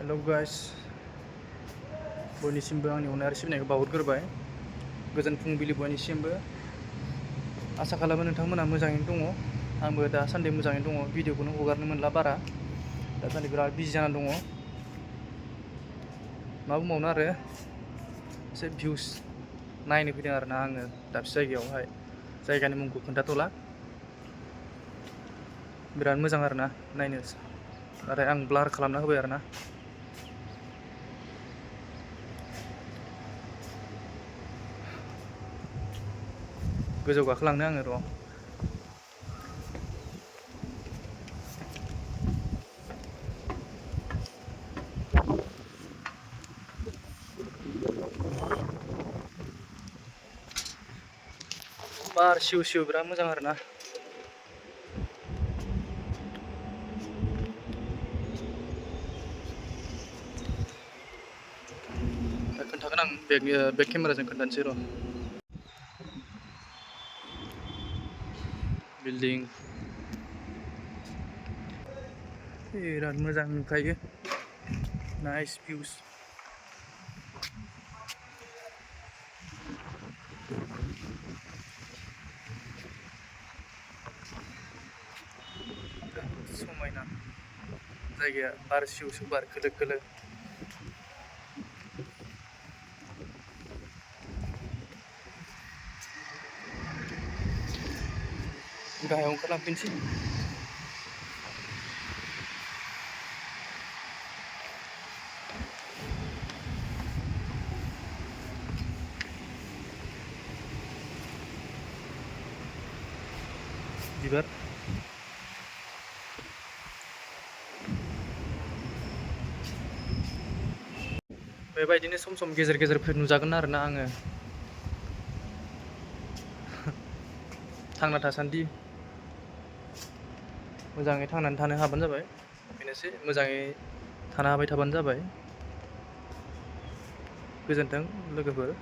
Hello guys, बयनिसिमबो आंनि अननाय आरो सिबिनायखौ बावहरग्रोबाय। गोजोन फुंबिलि बयनिसिमबो। आसा खालामो नोंथांमोना मोजाङैनो दङ। आंबो दासान्दि मोजाङैनो दङ। भिडिअखौनो हगारनो मोनला बारा, दासान्दि बिराद बिजि जानानै दङ। मा बुंबावनो आरो, एसे भिउस नायनो फैदों आरोना आङो दाबसे जायगायावहाय। जायगानि मुंखौ खोन्थाथ'ला। बिराद मोजां आरोना नायनो, नाथाय आं ब्लार खालामना होबाय आरोना। गोजौ गाखोलांनो आङो र'। बार सिउ सिउ बिराद मोजां आरोना। दा खोन्थागोन आं बेक केमेराजों खोन्थानोसै र'। बिल्डिं बिराद मोजां नुखायो, नाइस भिउस। समायना जायगाया, बार सिउ सिउ, बार खोलो खोलो। गाहायाव ओंखारलांफिनसै। बिबार बेबायदिनो सम सम गेजेर गेजेर नुजागोन आरोना आङो। थांना थासान्दि मोजाङै थांनानै थानो हाबानो जाबाय। बेनोसै, मोजाङै थानो हाबाय थाबानो जाबाय। गोजोन्थों लोगोफोर।